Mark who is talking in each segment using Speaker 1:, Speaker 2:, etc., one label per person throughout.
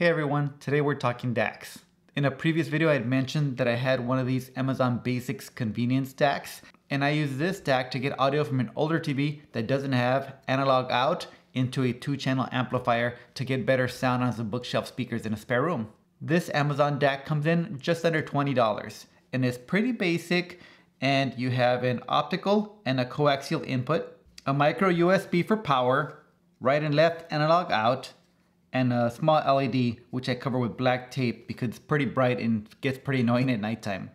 Speaker 1: Hey everyone, today we're talking DACs. In a previous video I had mentioned that I had one of these Amazon Basics convenience DACs, and I use this DAC to get audio from an older TV that doesn't have analog out into a 2-channel amplifier to get better sound on some bookshelf speakers in a spare room. This Amazon DAC comes in just under $20 and it's pretty basic, and you have an optical and a coaxial input, a micro USB for power, right and left analog out, and a small LED which I cover with black tape because it's pretty bright and gets pretty annoying at nighttime.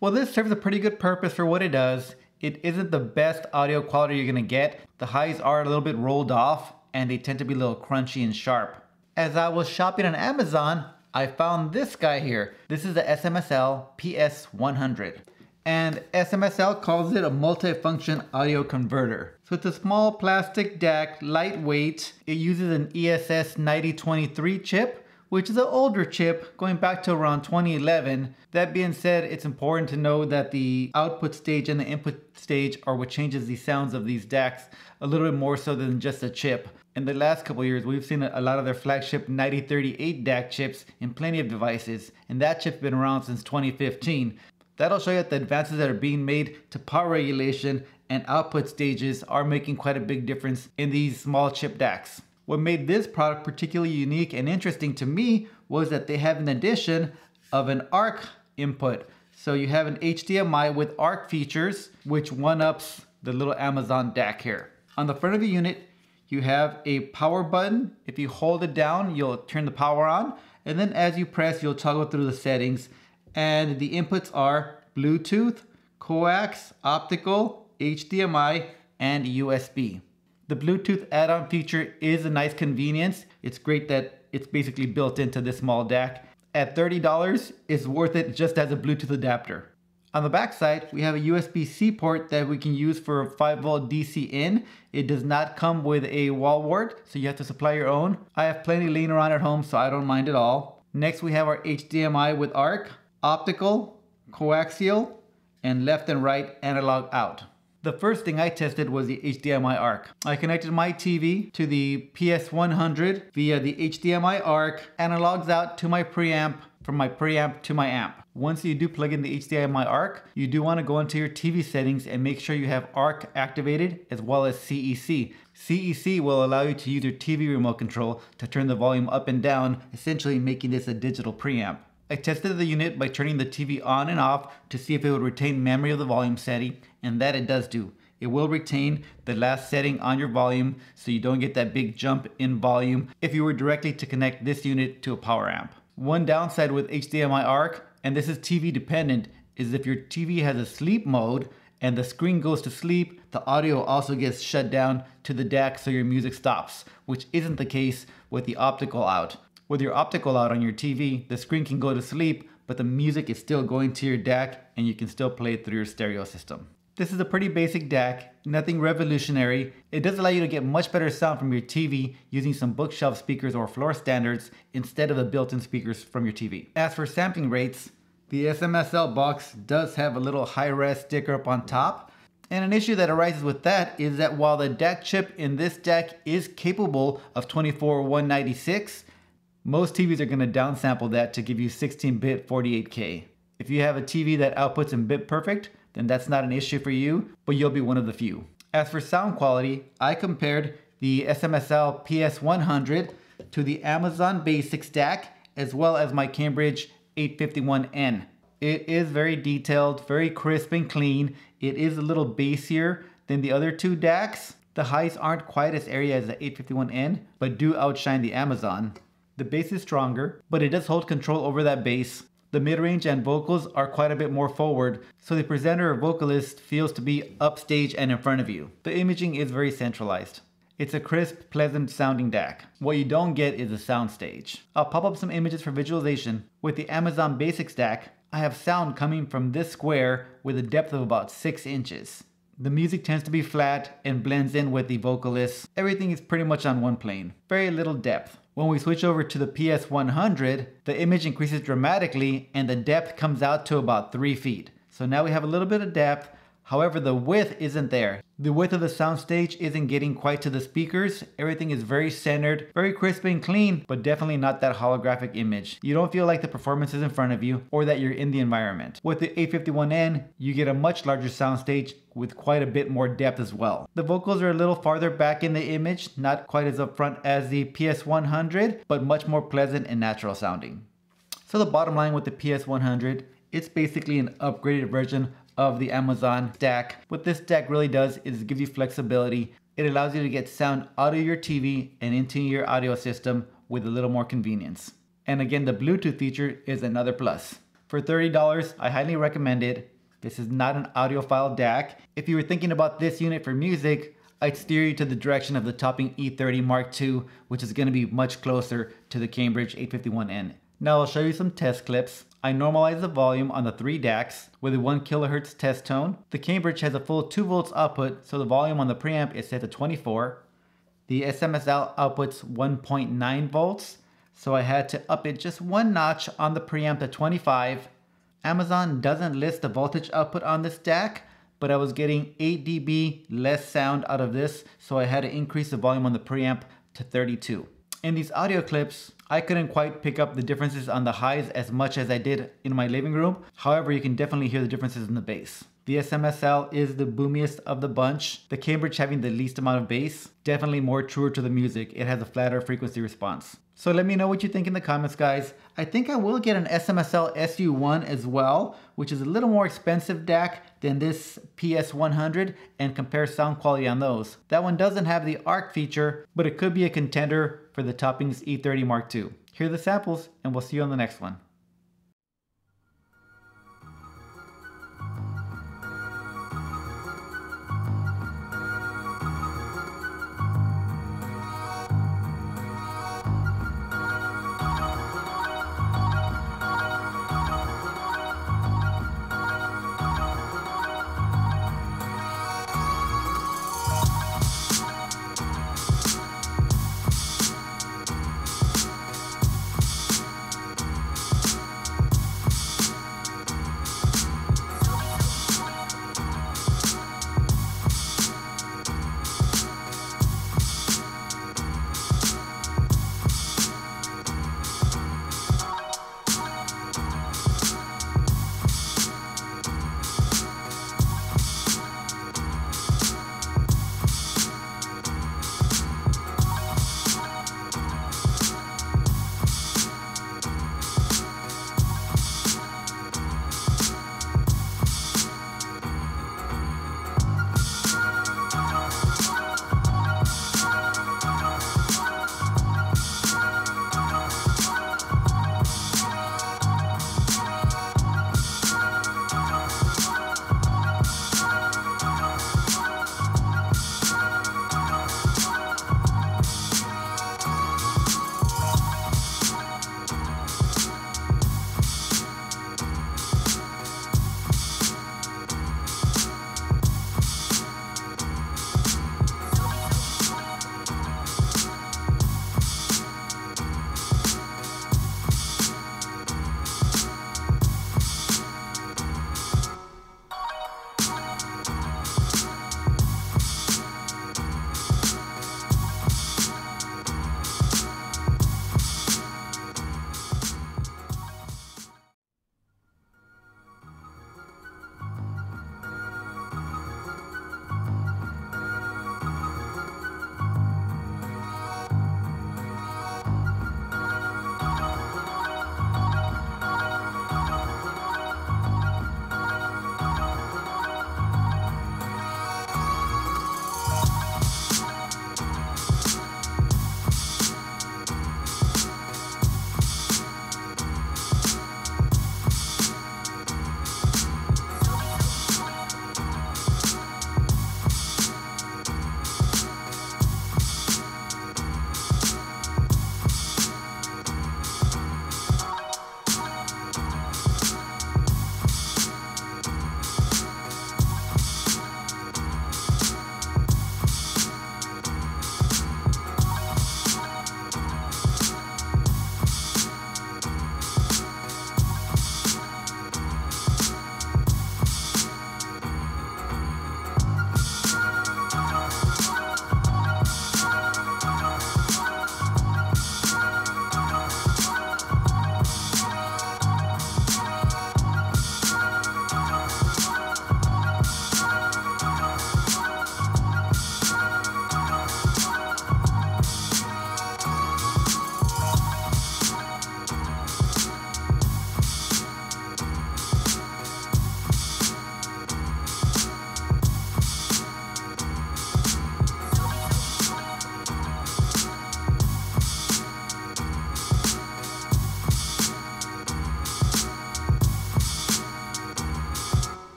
Speaker 1: Well, this serves a pretty good purpose for what it does. It isn't the best audio quality you're gonna get. The highs are a little bit rolled off and they tend to be a little crunchy and sharp. As I was shopping on Amazon, I found this guy here. This is the SMSL PS100. And SMSL calls it a multifunction audio converter. So it's a small plastic DAC, lightweight. It uses an ESS 9023 chip, which is an older chip going back to around 2011. That being said, it's important to know that the output stage and the input stage are what changes the sounds of these DACs a little bit more so than just a chip. In the last couple of years, we've seen a lot of their flagship 9038 DAC chips in plenty of devices, and that chip's been around since 2015. That'll show you that the advances that are being made to power regulation and output stages are making quite a big difference in these small chip DACs. What made this product particularly unique and interesting to me was that they have an addition of an ARC input. So you have an HDMI with ARC features, which one-ups the little Amazon DAC here. On the front of the unit, you have a power button. If you hold it down, you'll turn the power on. And then as you press, you'll toggle through the settings. And the inputs are Bluetooth, coax, optical, HDMI, and USB. The Bluetooth add-on feature is a nice convenience. It's great that it's basically built into this small DAC. At $30, it's worth it just as a Bluetooth adapter. On the back side, we have a USB-C port that we can use for 5-volt DC in. It does not come with a wall wart, so you have to supply your own. I have plenty laying around at home, so I don't mind at all. Next, we have our HDMI with ARC, optical, coaxial, and left and right analog out. The first thing I tested was the HDMI ARC. I connected my TV to the PS100 via the HDMI ARC, analogs out to my preamp, from my preamp to my amp. Once you do plug in the HDMI ARC, you do want to go into your TV settings and make sure you have ARC activated as well as CEC. CEC will allow you to use your TV remote control to turn the volume up and down, essentially making this a digital preamp. I tested the unit by turning the TV on and off to see if it would retain memory of the volume setting, and that it does do. It will retain the last setting on your volume so you don't get that big jump in volume if you were directly to connect this unit to a power amp. One downside with HDMI ARC, and this is TV dependent, is if your TV has a sleep mode and the screen goes to sleep, the audio also gets shut down to the DAC so your music stops, which isn't the case with the optical out. With your optical out on your TV, the screen can go to sleep, but the music is still going to your DAC and you can still play it through your stereo system. This is a pretty basic DAC, nothing revolutionary. It does allow you to get much better sound from your TV using some bookshelf speakers or floor standards instead of the built-in speakers from your TV. As for sampling rates, the SMSL box does have a little high-res sticker up on top. And an issue that arises with that is that while the DAC chip in this DAC is capable of 24/196, most TVs are going to downsample that to give you 16-bit 48K. If you have a TV that outputs in bit perfect, then that's not an issue for you, but you'll be one of the few. As for sound quality, I compared the SMSL PS100 to the Amazon Basics DAC as well as my Cambridge 851N. It is very detailed, very crisp and clean. It is a little bassier than the other two DACs. The highs aren't quite as airy as the 851N, but do outshine the Amazon. The bass is stronger, but it does hold control over that bass. The mid-range and vocals are quite a bit more forward, so the presenter or vocalist feels to be upstage and in front of you. The imaging is very centralized. It's a crisp, pleasant sounding DAC. What you don't get is a soundstage. I'll pop up some images for visualization. With the Amazon Basics DAC, I have sound coming from this square with a depth of about 6 inches. The music tends to be flat and blends in with the vocalists. Everything is pretty much on one plane. Very little depth. When we switch over to the PS100, the image increases dramatically and the depth comes out to about 3 feet. So now we have a little bit of depth, However, the width isn't there. The width of the soundstage isn't getting quite to the speakers. Everything is very centered, very crisp and clean, but definitely not that holographic image. You don't feel like the performance is in front of you or that you're in the environment. With the 851N, you get a much larger soundstage with quite a bit more depth as well. The vocals are a little farther back in the image, not quite as upfront as the PS100, but much more pleasant and natural sounding. So the bottom line with the PS100, it's basically an upgraded version of the Amazon DAC. What this DAC really does is give you flexibility. It allows you to get sound out of your TV and into your audio system with a little more convenience. And again, the Bluetooth feature is another plus. For $30, I highly recommend it. This is not an audiophile DAC. If you were thinking about this unit for music, I'd steer you to the direction of the Topping E30 Mark II, which is going to be much closer to the Cambridge 851N. Now I'll show you some test clips. I normalize the volume on the 3 DACs with a 1 kHz test tone. The Cambridge has a full 2 volts output, so the volume on the preamp is set to 24. The SMSL outputs 1.9 volts, so I had to up it just 1 notch on the preamp to 25. Amazon doesn't list the voltage output on this DAC, but I was getting 8 dB less sound out of this, so I had to increase the volume on the preamp to 32. In these audio clips, I couldn't quite pick up the differences on the highs as much as I did in my living room. However, you can definitely hear the differences in the bass. The SMSL is the boomiest of the bunch. The Cambridge having the least amount of bass. Definitely more truer to the music. It has a flatter frequency response. So let me know what you think in the comments, guys. I think I will get an SMSL SU1 as well, which is a little more expensive DAC than this PS100, and compare sound quality on those. That one doesn't have the ARC feature, but it could be a contender for the Toppings E30 Mark II. Here are the samples, and we'll see you on the next one.